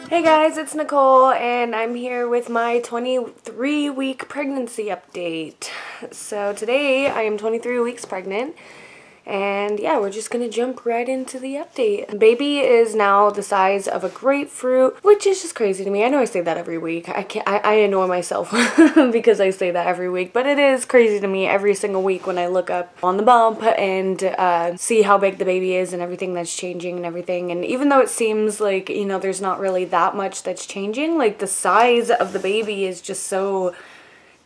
Hey guys, it's Nicole and I'm here with my 23-week pregnancy update. So today I am 23 weeks pregnant and yeah, we're just gonna jump right into the update. The baby is now the size of a grapefruit, which is just crazy to me. I know I say that every week. I annoy myself because I say that every week, but it is crazy to me every single week when I look up on the bump and see how big the baby is and everything that's changing and everything. And even though it seems like, you know, there's not really that much that's changing, like the size of the baby is just so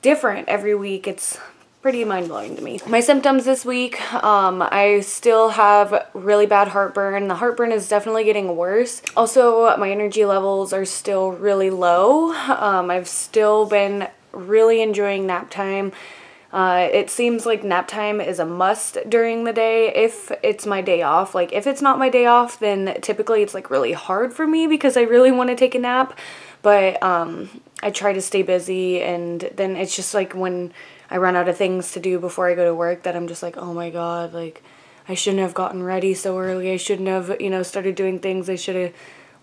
different every week. It's pretty mind-blowing to me. My symptoms this week, I still have really bad heartburn. The heartburn is definitely getting worse. Also, my energy levels are still really low. I've still been really enjoying nap time. It seems like nap time is a must during the day if it's my day off. Like if it's not my day off, then typically it's like really hard for me because I really want to take a nap. But I try to stay busy, and then it's just like when I run out of things to do before I go to work that I'm just like, oh my god, like I shouldn't have gotten ready so early. I shouldn't have, you know, started doing things. I should have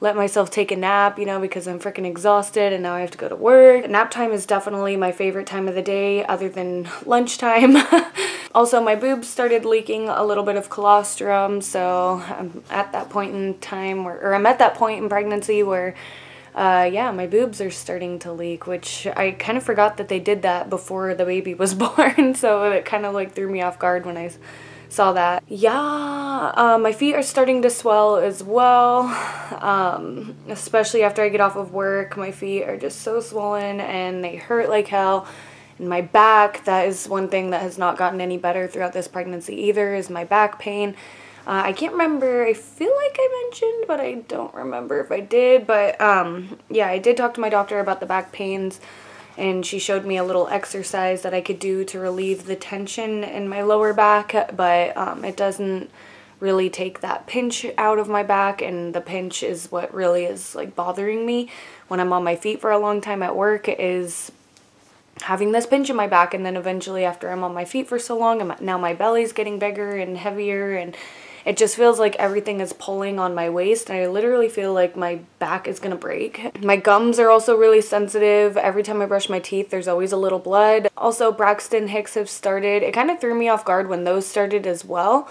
let myself take a nap, you know, because I'm freaking exhausted and now I have to go to work. Nap time is definitely my favorite time of the day other than lunchtime. Also, my boobs started leaking a little bit of colostrum, so I'm at that point in time or I'm at that point in pregnancy where yeah, my boobs are starting to leak, which I kind of forgot that they did that before the baby was born, so it kind of like threw me off guard when I saw that. Yeah, my feet are starting to swell as well, especially after I get off of work. My feet are just so swollen and they hurt like hell. And my back, that is one thing that has not gotten any better throughout this pregnancy either, is my back pain. I can't remember, I feel like I mentioned, but I don't remember if I did, but yeah, I did talk to my doctor about the back pains, and she showed me a little exercise that I could do to relieve the tension in my lower back, but it doesn't really take that pinch out of my back, and the pinch is what really is like bothering me when I'm on my feet for a long time at work, is having this pinch in my back. And then eventually after I'm on my feet for so long, now my belly's getting bigger and heavier, and it just feels like everything is pulling on my waist, and I literally feel like my back is gonna break. My gums are also really sensitive. Every time I brush my teeth, there's always a little blood. Also, Braxton Hicks have started. It kind of threw me off guard when those started as well,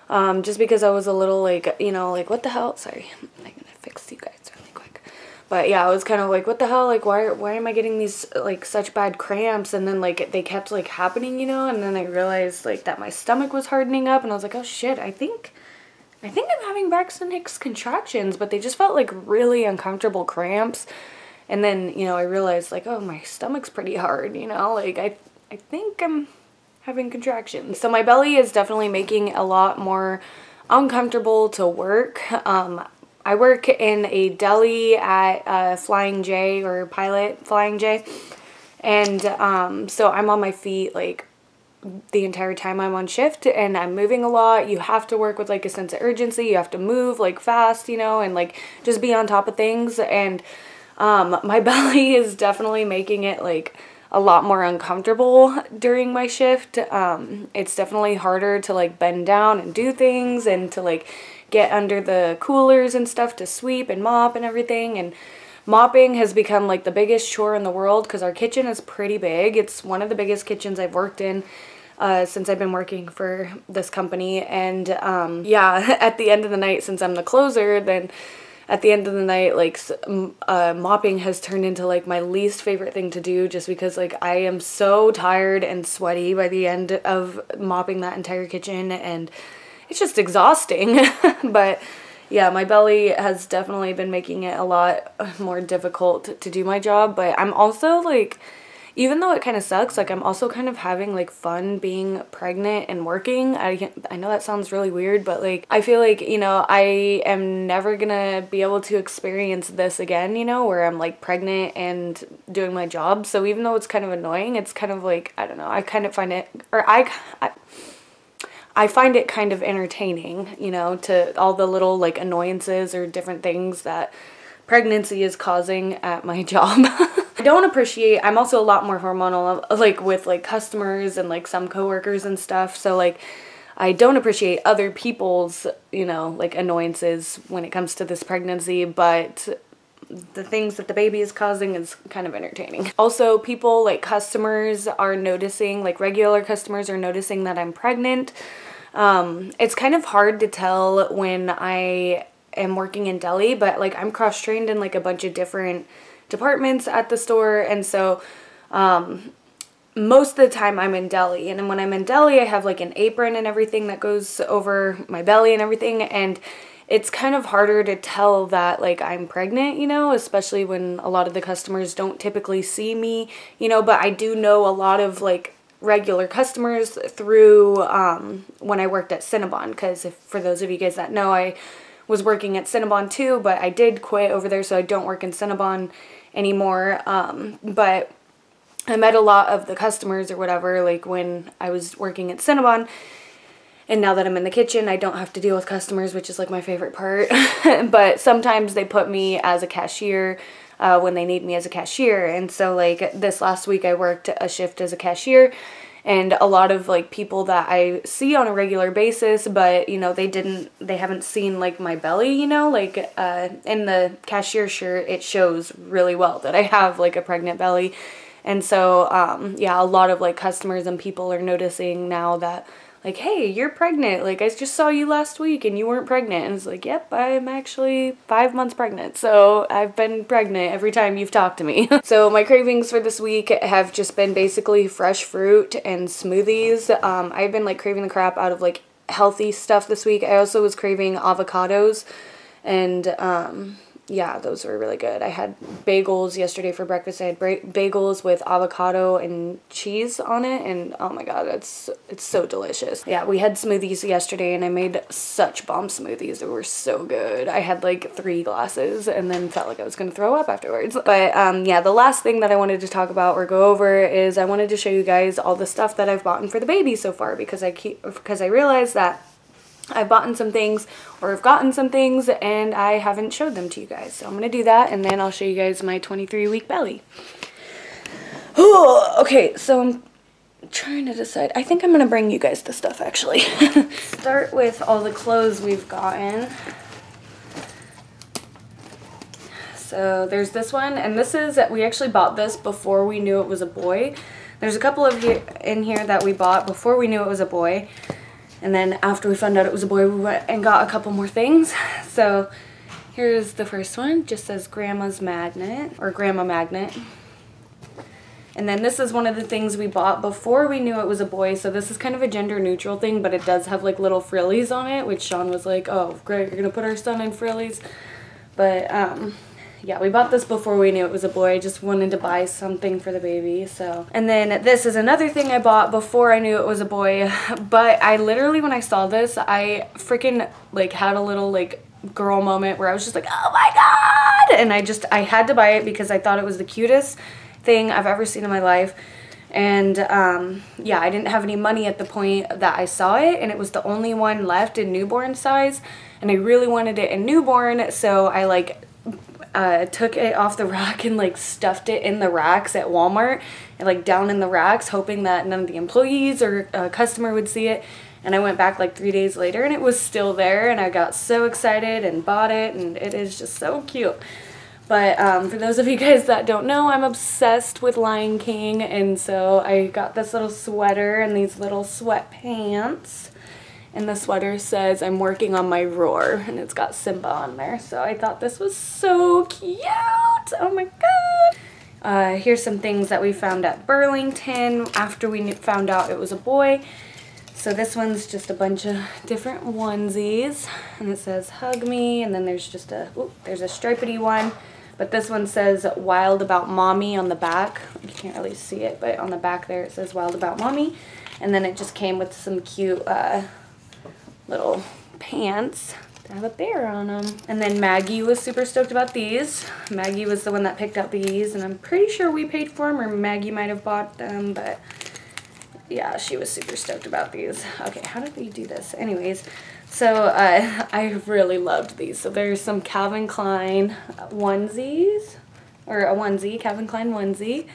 just because I was a little like, you know, like what the hell? Sorry, I'm gonna fix you guys really quick. But yeah, I was kind of like, what the hell? Like, why am I getting these like such bad cramps? And then like they kept like happening, you know, and then I realized like that my stomach was hardening up, and I was like, oh shit, I think I'm having Braxton Hicks contractions, but they just felt like really uncomfortable cramps. And then, you know, I realized like, oh, my stomach's pretty hard, you know, like I think I'm having contractions. So my belly is definitely making a lot more uncomfortable to work. I work in a deli at Flying J, or Pilot Flying J. And so I'm on my feet like the entire time I'm on shift, and I'm moving a lot. You have to work with like a sense of urgency. You have to move like fast, you know, and like just be on top of things. And my belly is definitely making it like a lot more uncomfortable during my shift. It's definitely harder to like bend down and do things, and to like get under the coolers and stuff to sweep and mop and everything. And mopping has become like the biggest chore in the world because our kitchen is pretty big. It's one of the biggest kitchens I've worked in since I've been working for this company. And yeah, at the end of the night, since I'm the closer, then at the end of the night, like mopping has turned into like my least favorite thing to do, just because like I am so tired and sweaty by the end of mopping that entire kitchen, and it's just exhausting. But yeah, my belly has definitely been making it a lot more difficult to do my job. But I'm also like, even though it kind of sucks, like I'm also kind of having like fun being pregnant and working. I know that sounds really weird, but like I feel like, you know, I am never gonna be able to experience this again, you know, where I'm like pregnant and doing my job. So even though it's kind of annoying, it's kind of like, I don't know, I kind of find it, or I find it kind of entertaining, you know, to all the little like annoyances or different things that pregnancy is causing at my job. I don't appreciate, I'm also a lot more hormonal, like with like customers and like some coworkers and stuff. So like I don't appreciate other people's, you know, like annoyances when it comes to this pregnancy, but the things that the baby is causing is kind of entertaining. Also, people like customers are noticing, like regular customers are noticing that I'm pregnant. It's kind of hard to tell when I am working in deli, but like I'm cross-trained in like a bunch of different departments at the store, and so most of the time I'm in deli, and when I'm in deli I have like an apron and everything that goes over my belly and everything, and it's kind of harder to tell that like I'm pregnant, you know, especially when a lot of the customers don't typically see me, you know, but I do know a lot of like regular customers through when I worked at Cinnabon, because for those of you guys that know, I was working at Cinnabon too, but I did quit over there, so I don't work in Cinnabon anymore. But I met a lot of the customers or whatever, like when I was working at Cinnabon, and now that I'm in the kitchen, I don't have to deal with customers, which is like my favorite part. But sometimes they put me as a cashier when they need me as a cashier. And so like this last week I worked a shift as a cashier, and a lot of like people that I see on a regular basis, but you know, they haven't seen like my belly, you know, like in the cashier shirt, it shows really well that I have like a pregnant belly. And so, yeah, a lot of like customers and people are noticing now that like, hey, you're pregnant. Like, I just saw you last week and you weren't pregnant. And it's like, yep, I'm actually 5 months pregnant. So I've been pregnant every time you've talked to me. So my cravings for this week have just been basically fresh fruit and smoothies. I've been like craving the crap out of like healthy stuff this week. I also was craving avocados, and yeah, those were really good. I had bagels yesterday for breakfast. I had bagels with avocado and cheese on it, and oh my god, it's so delicious. Yeah, we had smoothies yesterday, and I made such bomb smoothies. They were so good. I had like 3 glasses and then felt like I was gonna throw up afterwards. But yeah, the last thing that I wanted to talk about or go over is I wanted to show you guys all the stuff that I've bought for the baby so far, because I realized that I've bought some things, or I've gotten some things, and I haven't showed them to you guys. So I'm going to do that, and then I'll show you guys my 23-week belly. Okay, so I'm trying to decide. I think I'm going to bring you guys the stuff, actually. Start with all the clothes we've gotten. So there's this one, and this is, we actually bought this before we knew it was a boy. There's a couple of in here that we bought before we knew it was a boy. And then after we found out it was a boy, we went and got a couple more things. So here's the first one. Just says Grandma's Magnet, or Grandma Magnet. And then this is one of the things we bought before we knew it was a boy. So this is kind of a gender neutral thing, but it does have like little frillies on it, which Sean was like, oh great, you're gonna put our son in frillies. But yeah, we bought this before we knew it was a boy. I just wanted to buy something for the baby, so. And then this is another thing I bought before I knew it was a boy, but I literally, when I saw this, I freaking like had a little like girl moment where I was just like, oh my god! And I had to buy it because I thought it was the cutest thing I've ever seen in my life. And yeah, I didn't have any money at the point that I saw it, and it was the only one left in newborn size, and I really wanted it in newborn, so I like took it off the rack and like stuffed it in the racks at Walmart, and like down in the racks, hoping that none of the employees or a customer would see it. And I went back like 3 days later and it was still there, and I got so excited and bought it, and it is just so cute. But for those of you guys that don't know, I'm obsessed with Lion King, and so I got this little sweater and these little sweatpants. And the sweater says, I'm working on my roar, and it's got Simba on there. So I thought this was so cute. Oh my god. Here's some things that we found at Burlington after we found out it was a boy. So this one's just a bunch of different onesies, and it says hug me, and then there's just there's a stripedy one. But this one says Wild About Mommy on the back. You can't really see it, but on the back there it says Wild About Mommy. And then it just came with some cute little pants that have a bear on them. And then Maggie was super stoked about these. Maggie was the one that picked out these, and I'm pretty sure we paid for them, or Maggie might have bought them, but yeah, she was super stoked about these. Okay, how did we do this? Anyways, so I really loved these. So there's some Calvin Klein onesies, or a onesie, Calvin Klein onesie.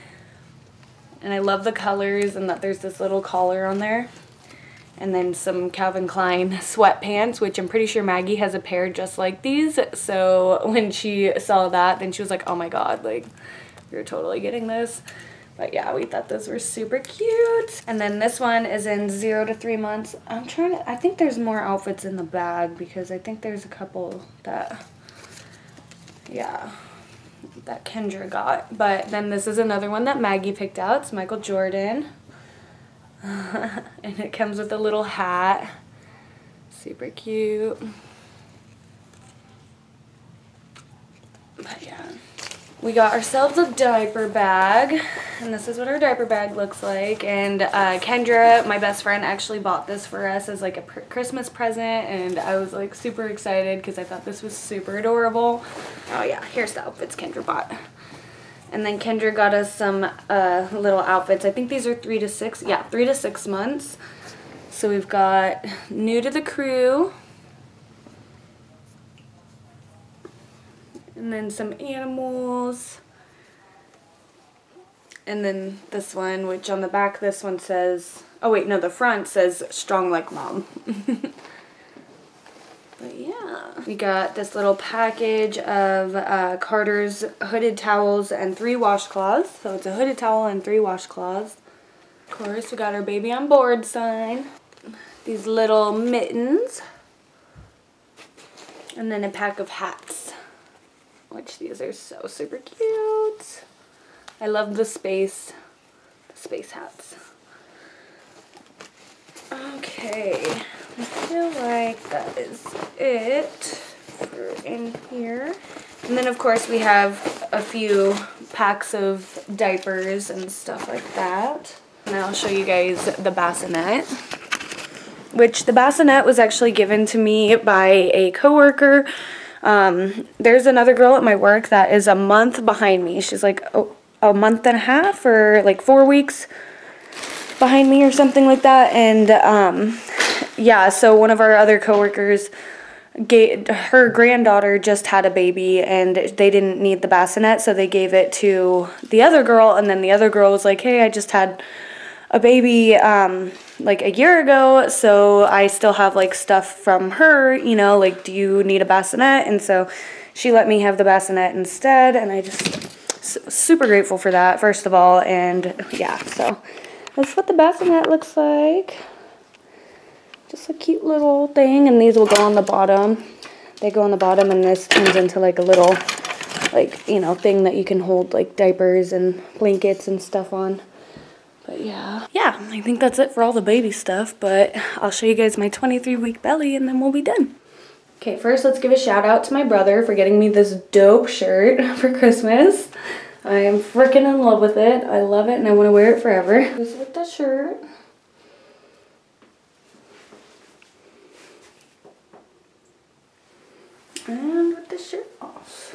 And I love the colors, and that there's this little collar on there. And then some Calvin Klein sweatpants, which I'm pretty sure Maggie has a pair just like these. So when she saw that, then she was like, oh my god, like, you're totally getting this. But yeah, we thought those were super cute. And then this one is in 0 to 3 months. I think there's more outfits in the bag because I think there's a couple that, yeah, that Kendra got. But then this is another one that Maggie picked out. It's Michael Jordan. And it comes with a little hat. Super cute. But yeah. We got ourselves a diaper bag, and this is what our diaper bag looks like. And Kendra, my best friend, actually bought this for us as like a Christmas present, and I was like super excited because I thought this was super adorable. Oh yeah, here's the outfits Kendra bought. And then Kendra got us some little outfits. I think these are 3 to 6, yeah, 3 to 6 months. So we've got New to the Crew. And then some animals. And then this one, which on the back, this one says, oh wait, no, the front says Strong Like Mom. But yeah. We got this little package of Carter's hooded towels and 3 washcloths. So it's a hooded towel and 3 washcloths. Of course, we got our baby on board sign. These little mittens. And then a pack of hats. Which these are so super cute. I love the space hats. Okay, I feel like that is it for in here. And then of course we have a few packs of diapers and stuff like that. And I'll show you guys the bassinet. Which the bassinet was actually given to me by a coworker. There's another girl at my work that is a month behind me. She's like a month and a half or like 4 weeks behind me or something like that. And yeah, so one of our other coworkers, her granddaughter just had a baby and they didn't need the bassinet, so they gave it to the other girl. And then the other girl was like, hey, I just had a baby like a year ago, so I still have like stuff from her, you know, like, do you need a bassinet? And so she let me have the bassinet instead, and I just super grateful for that, first of all. And yeah, so that's what the bassinet looks like. Just a cute little thing, and these will go on the bottom. They go on the bottom, and this turns into like a little, like, you know, thing that you can hold like diapers and blankets and stuff on. But yeah, I think that's it for all the baby stuff, but I'll show you guys my 23-week belly and then we'll be done. Okay, first let's give a shout out to my brother for getting me this dope shirt for Christmas. I am freaking in love with it. I love it and I want to wear it forever. This is with the shirt. And with the shirt off.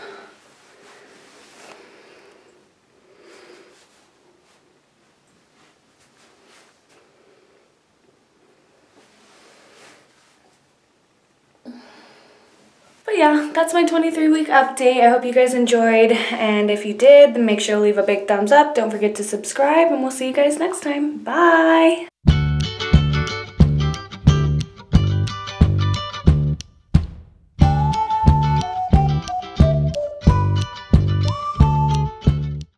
But yeah, that's my 23-week update. I hope you guys enjoyed, and if you did, then make sure to leave a big thumbs up. Don't forget to subscribe, and we'll see you guys next time. Bye!